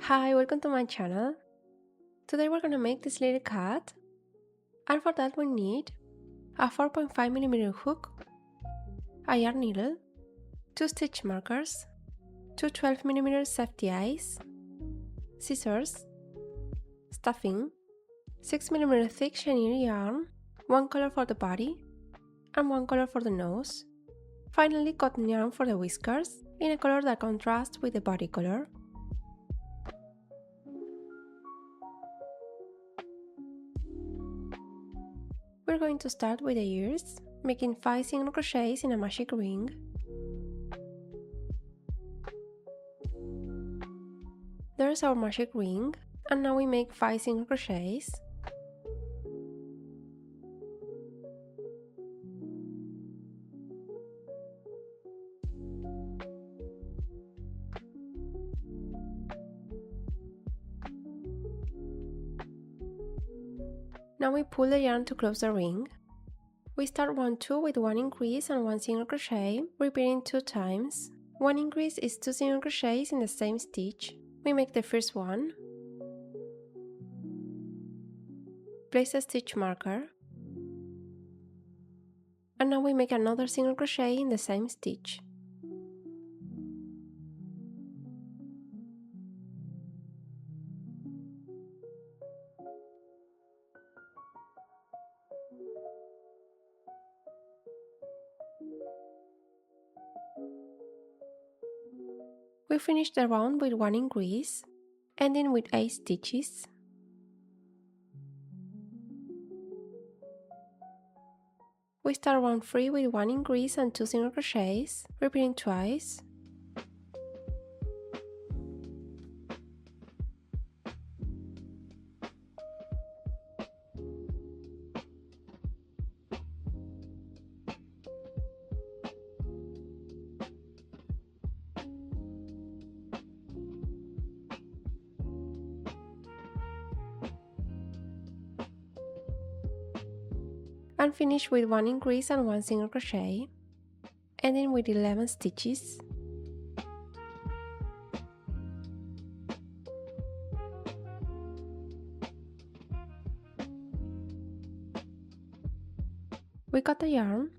Hi, welcome to my channel. Today we're gonna make this little cat, and for that we need a 4.5mm hook, a yarn needle, 2 stitch markers, two 12mm safety eyes, scissors, stuffing, 6mm thick chenille yarn, one color for the body and one color for the nose, finally cotton yarn for the whiskers in a color that contrasts with the body color. We're going to start with the ears, making 5 single crochets in a magic ring. There's our magic ring, and now we make 5 single crochets. Now we pull the yarn to close the ring. We start 1-2 with 1 increase and 1 single crochet, repeating 2 times. 1 increase is 2 single crochets in the same stitch. We make the first one, place a stitch marker, and now we make another single crochet in the same stitch. We finish the round with 1 increase, ending with 8 stitches. We start round 3 with 1 increase and 2 single crochets, repeating twice. And finish with 1 increase and 1 single crochet, ending with 11 stitches. We cut the yarn,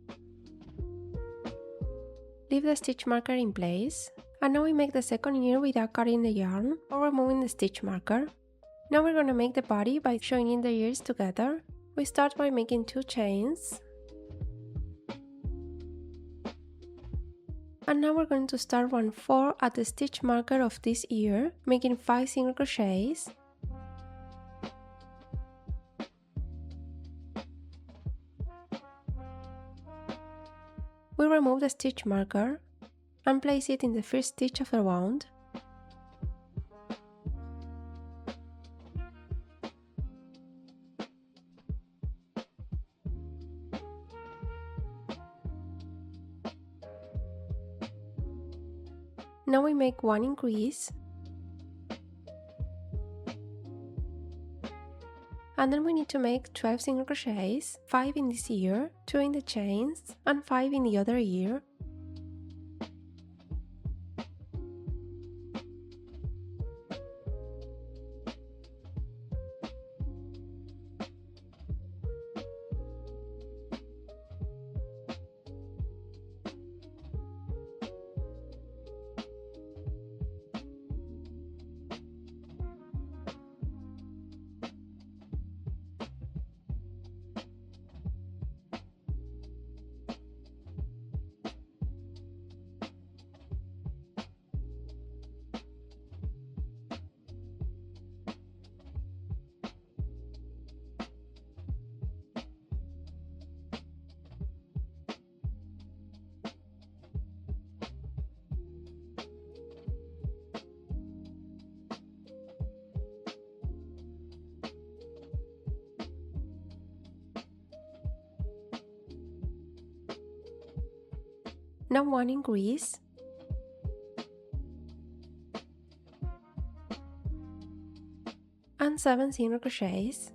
leave the stitch marker in place, and now we make the second ear without cutting the yarn or removing the stitch marker. Now we're gonna make the body by joining the ears together. We start by making 2 chains, and now we're going to start round 4 at the stitch marker of this ear, making 5 single crochets. We remove the stitch marker and place it in the first stitch of the round. Now we make 1 increase, and then we need to make 12 single crochets, 5 in this ear, 2 in the chains, and 5 in the other ear. Now 1 increase, and 7 single crochets.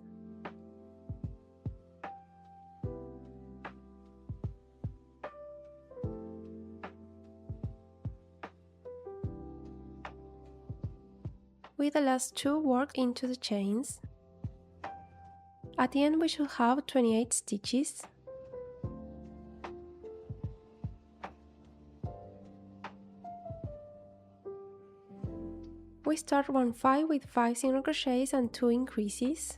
with the last 2 worked into the chains. At the end we should have 28 stitches. We start round 5 with 5 single crochets and 2 increases.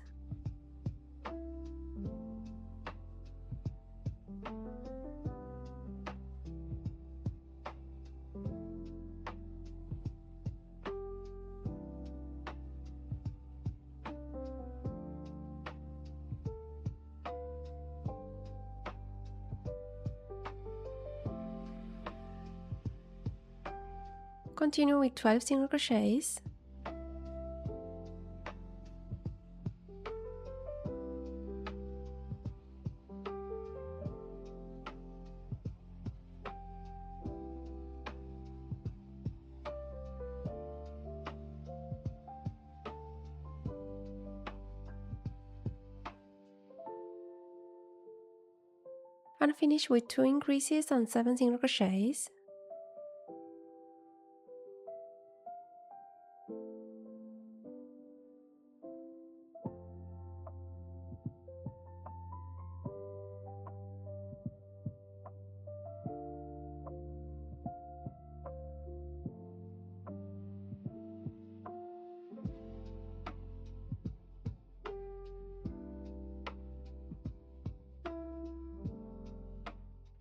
Continue with 12 single crochets. And finish with 2 increases and 7 single crochets.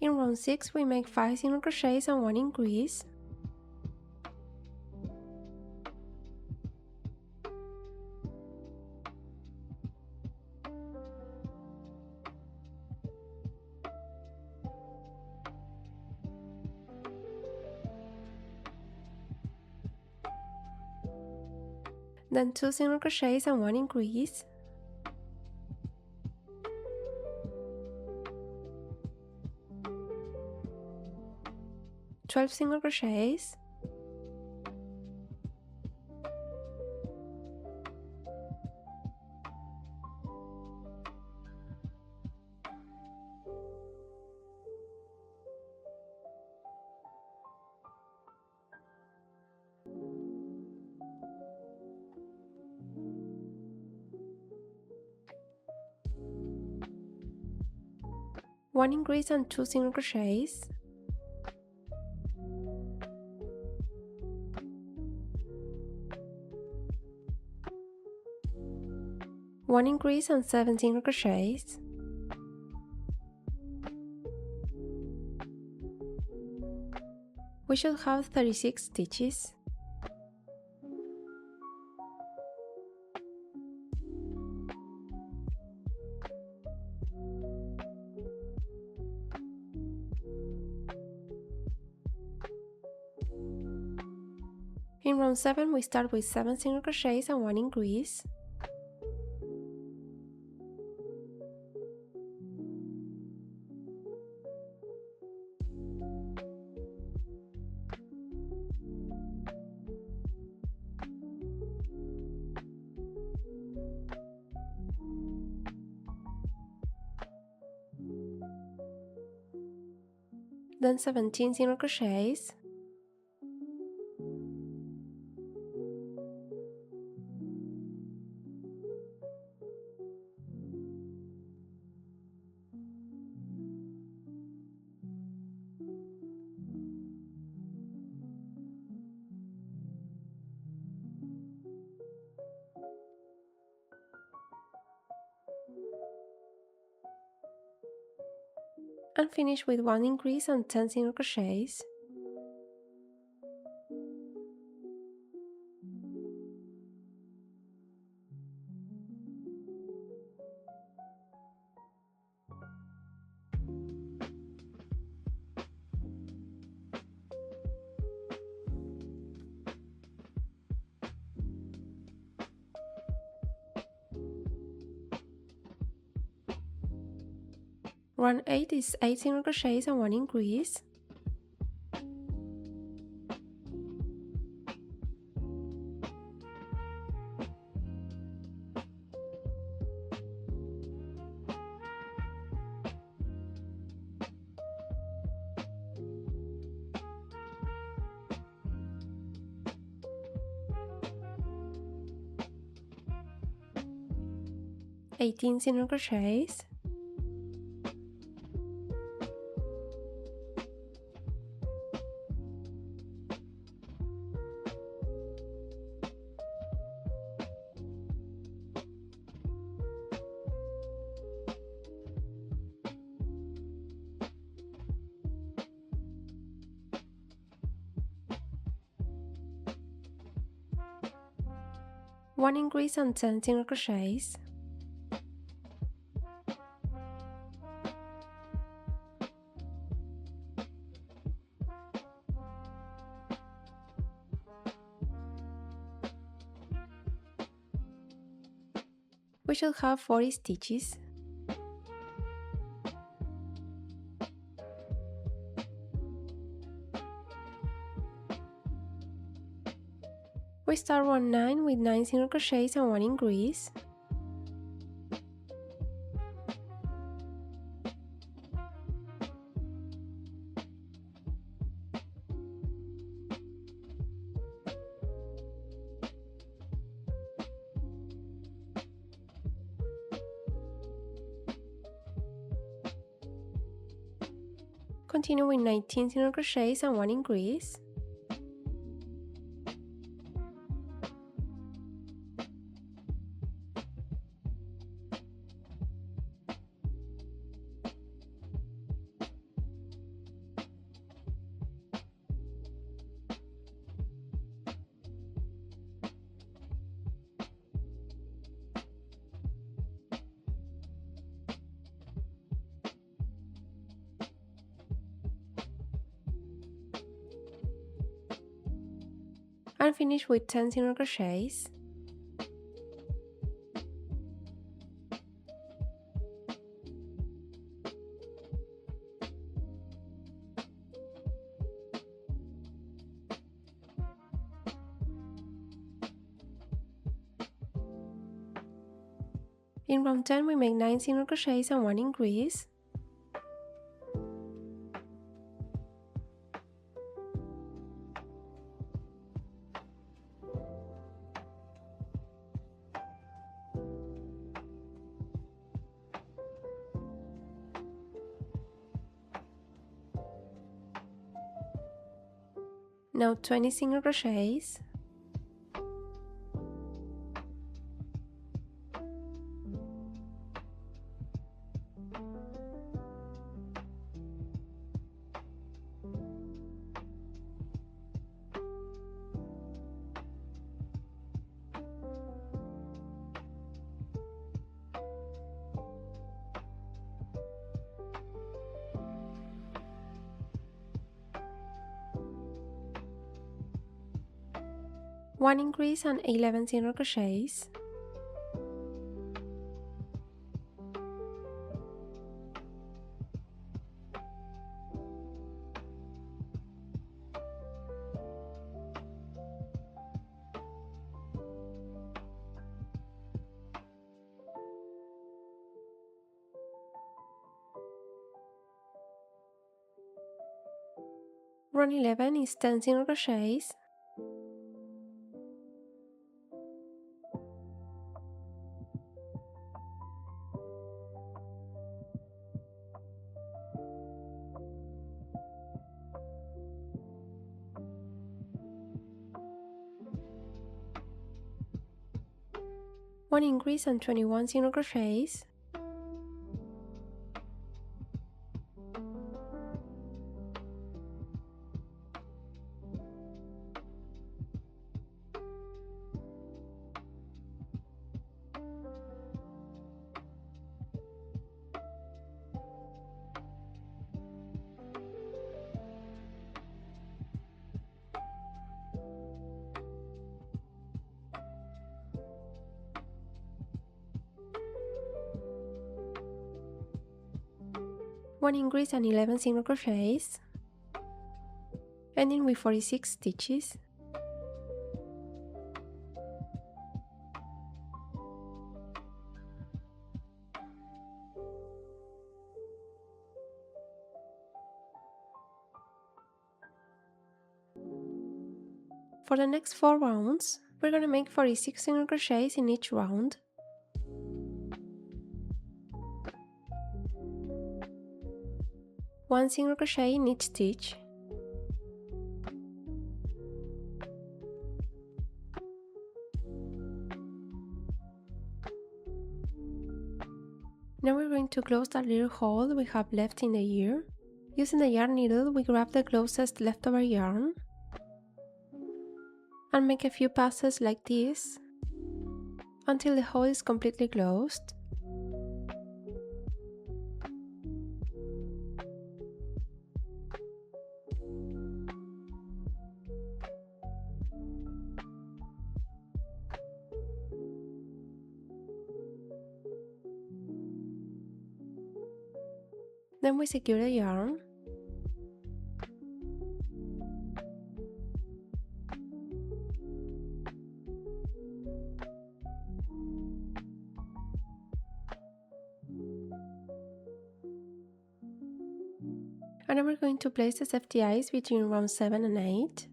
In round 6 we make 5 single crochets and 1 increase. Then 2 single crochets and 1 increase. Twelve single crochets. One increase and 2 single crochets. One increase and 7 single crochets. We should have 36 stitches. In round 7 we start with 7 single crochets and 1 increase. Then 17 single crochets. And finish with 1 increase and 10 single crochets. Round 8 is 8 single crochets and 1 increase. 18 single crochets, one increase and 10 single crochets, we should have 40 stitches. We start round 9 with 9 single crochets and 1 increase. Continue with 19 single crochets and 1 increase. And finish with 10 single crochets. In round 10 we make 9 single crochets and 1 increase. Now 20 single crochets. One increase and 11 single crochets. Round 11 is 10 single crochets. One increase and 21 single crochets. One increase and 11 single crochets, ending with 46 stitches. For the next 4 rounds, we're going to make 46 single crochets in each round. 1 single crochet in each stitch. Now we're going to close that little hole we have left in the ear. Using the yarn needle, we grab the closest leftover yarn and make a few passes like this until the hole is completely closed. Then we secure the yarn. And then we're going to place the safety eyes between round 7 and 8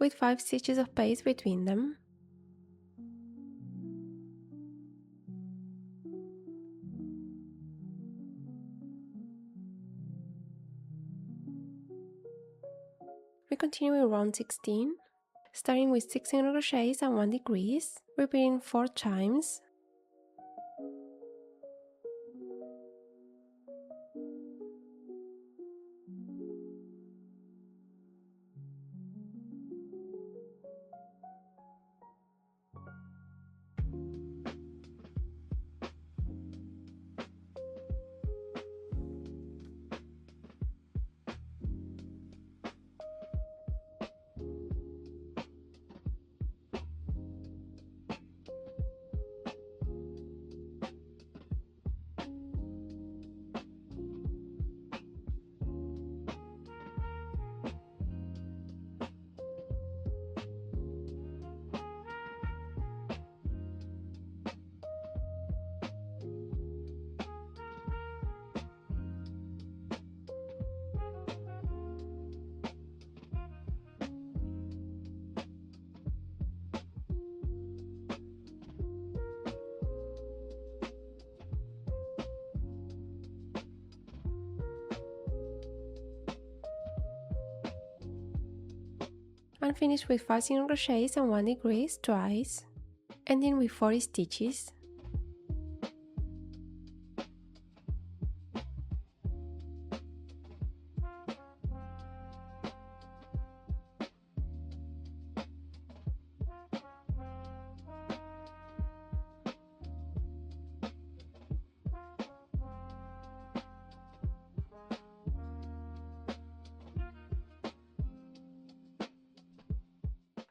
with 5 stitches of paste between them. We continue with round 16, starting with 6 single crochets and 1 decrease, repeating 4 times. And finish with 5 single crochets and 1 decrease twice, ending with 40 stitches.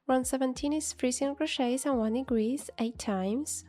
Round 17 is 3 single crochets and 1 decrease 8 times.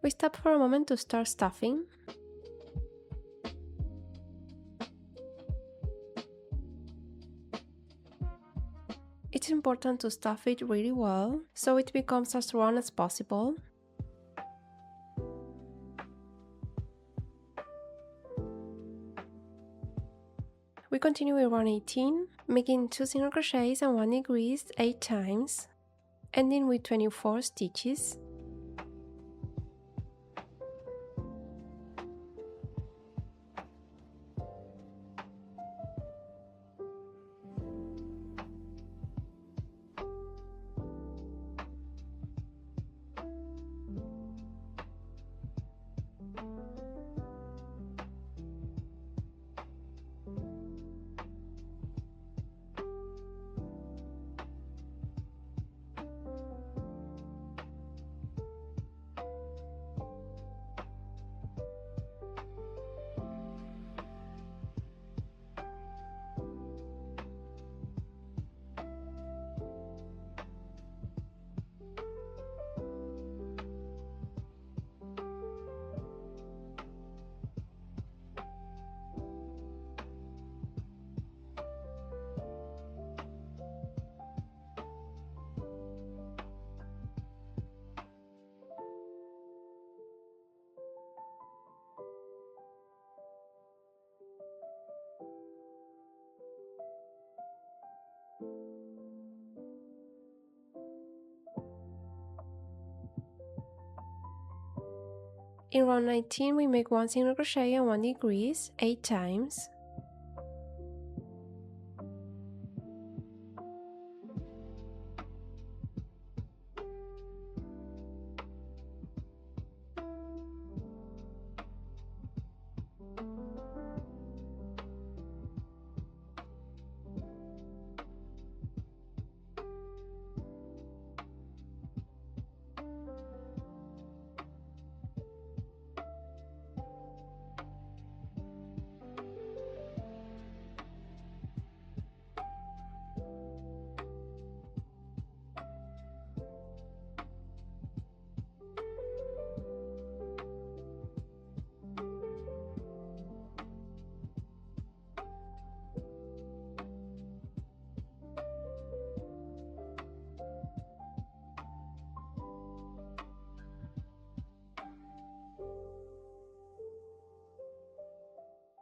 We stop for a moment to start stuffing. It's important to stuff it really well, so it becomes as round as possible. We continue with round 18, making 2 single crochets and 1 decrease 8 times, ending with 24 stitches. In round 19 we make 1 single crochet and 1 decrease 8 times.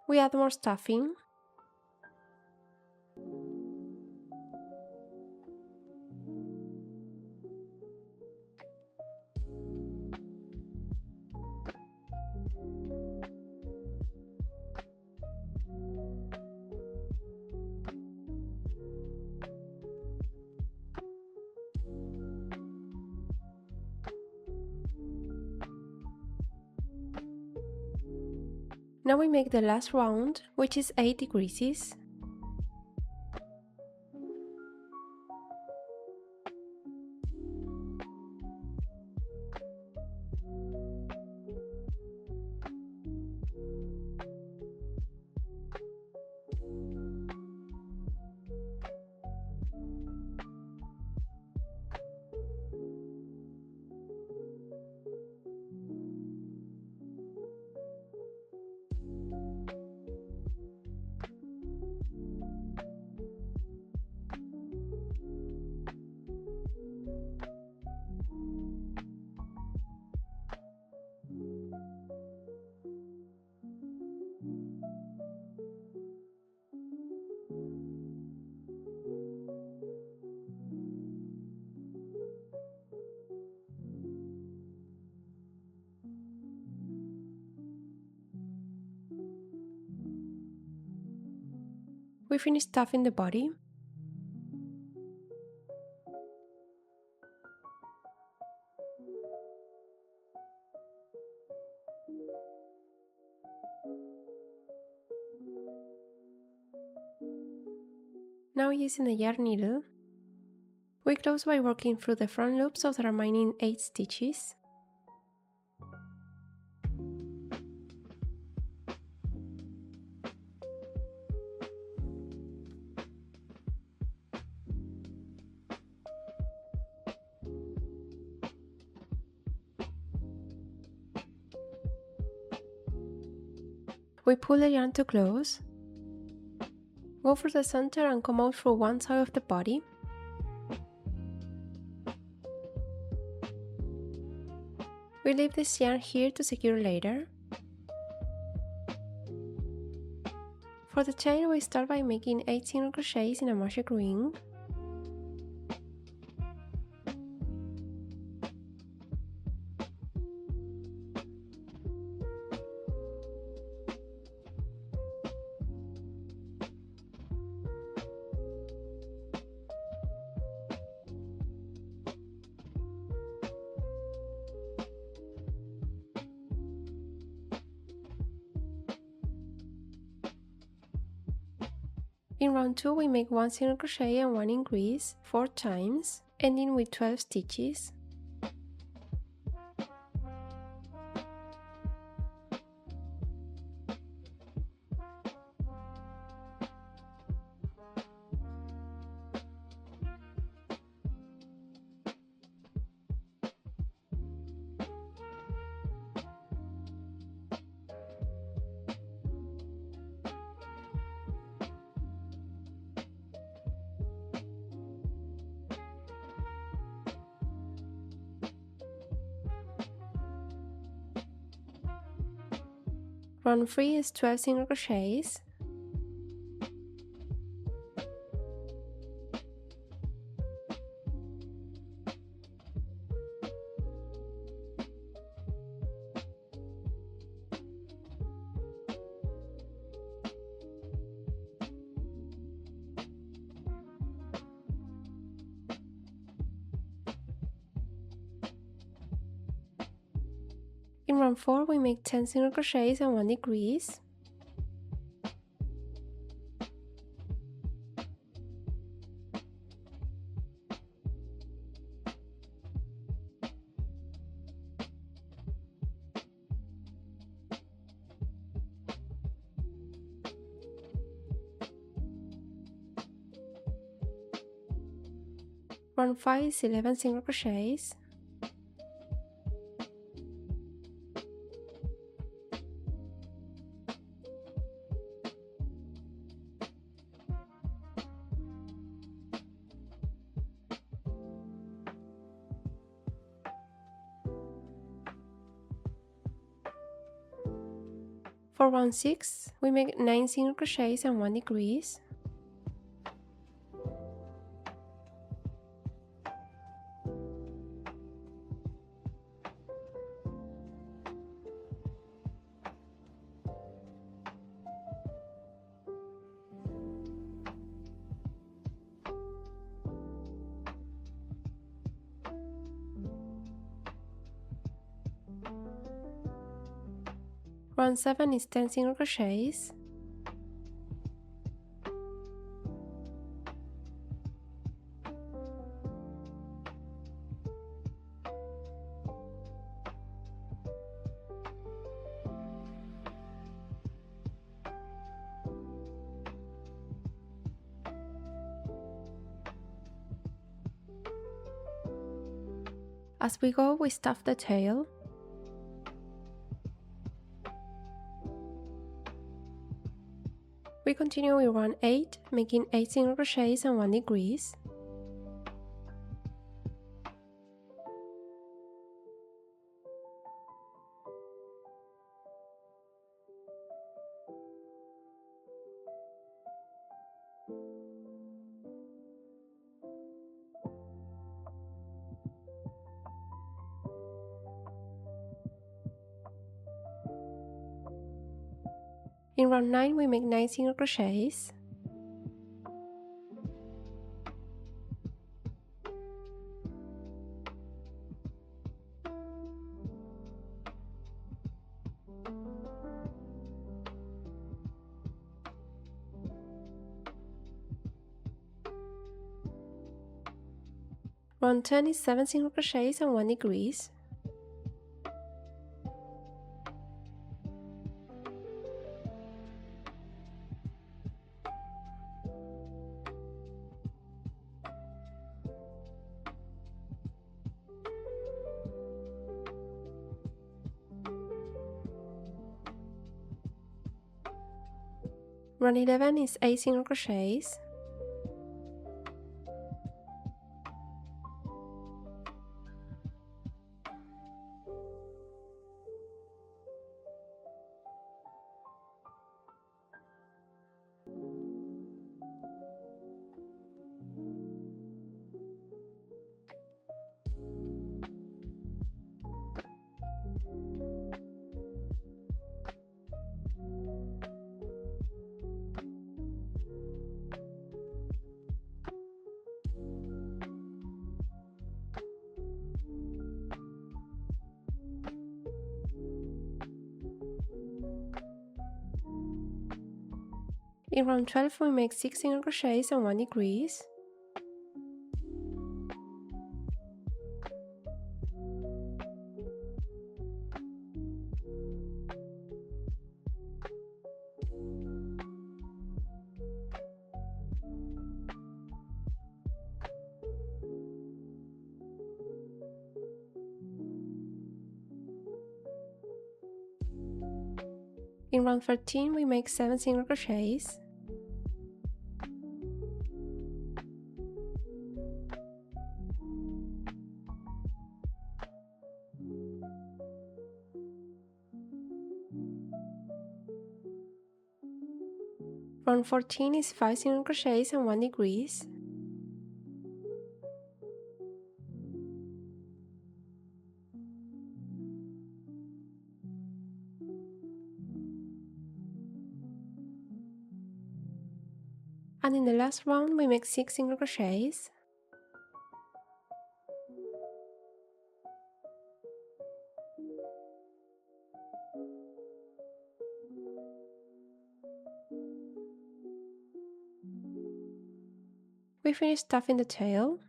We add more stuffing. Now we make the last round, which is 8 decreases. We finish stuffing the body. Now using the yarn needle, we close by working through the front loops of the remaining 8 stitches. We pull the yarn to close, go through the center and come out through one side of the body. We leave this yarn here to secure later. For the chain, we start by making 8 single crochets in a magic ring. In round 2 we make 1 single crochet and 1 increase 4 times, ending with 12 stitches. Round 3 is 12 single crochets. In round 4, we make 10 single crochets and 1 decrease. Round 5 is 11 single crochets. For round 6, we make 9 single crochets and 1 decrease. Round 7 is 10 single crochets. As we go, we stuff the tail. We continue with round 8, making 8 single crochets and 1 decrease. In round 9, we make 9 single crochets. Round 10 is 7 single crochets and 1 decrease. Round 11 is 8 single crochets. In round 12, we make 6 single crochets and 1 decrease. In round 13, we make 7 single crochets. Round 14 is 5 single crochets and 1 decrease. And in the last round, we make 6 single crochets. We finished stuffing the tail.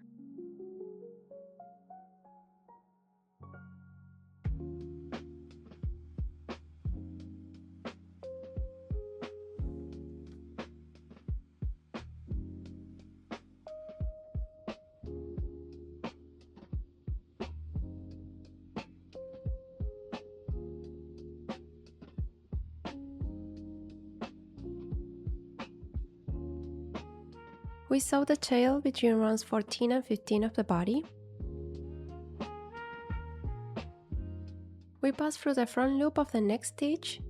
We sew the tail between rounds 14 and 15 of the body. We pass through the front loop of the next stitch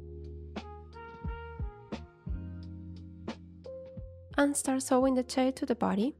and start sewing the tail to the body.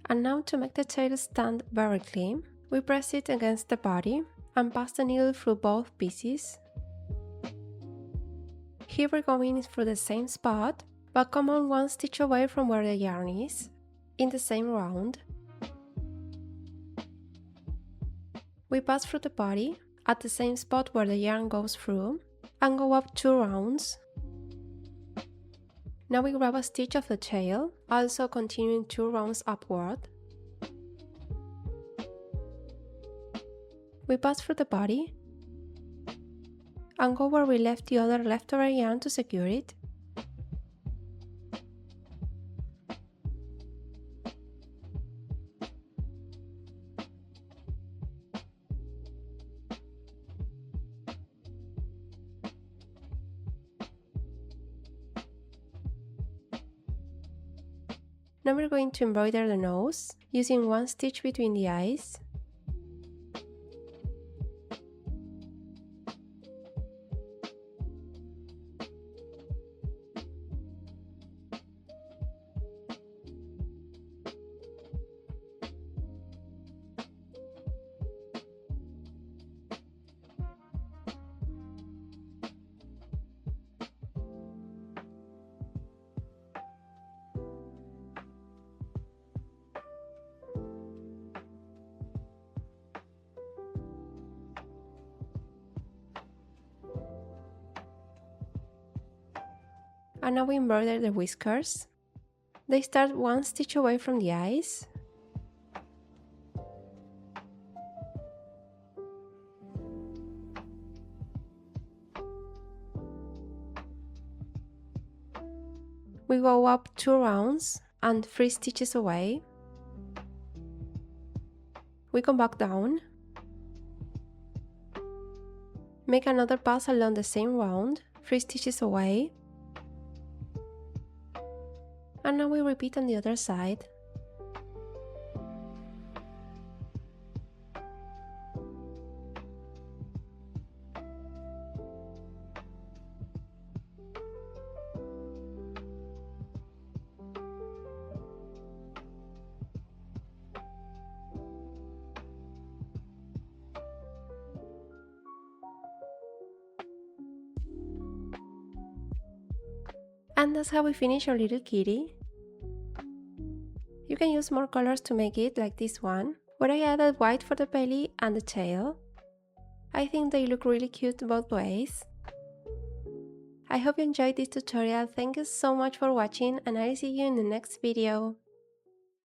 And now to make the tail stand vertically, we press it against the body and pass the needle through both pieces. Here we're going through the same spot, but come on one stitch away from where the yarn is, in the same round. We pass through the body, at the same spot where the yarn goes through, and go up 2 rounds. Now we grab a stitch of the tail, also continuing 2 rounds upward. We pass through the body and go where we left the other leftover yarn to secure it. Now we're going to embroider the nose, using 1 stitch between the eyes. And now we embroider the whiskers. They start 1 stitch away from the eyes. We go up 2 rounds and 3 stitches away. We come back down. Make another pass along the same round, 3 stitches away. And now we repeat on the other side. And that's how we finish our little kitty. You can use more colors to make it, like this one, where I added white for the belly and the tail. I think they look really cute both ways. I hope you enjoyed this tutorial. Thank you so much for watching, and I'll see you in the next video.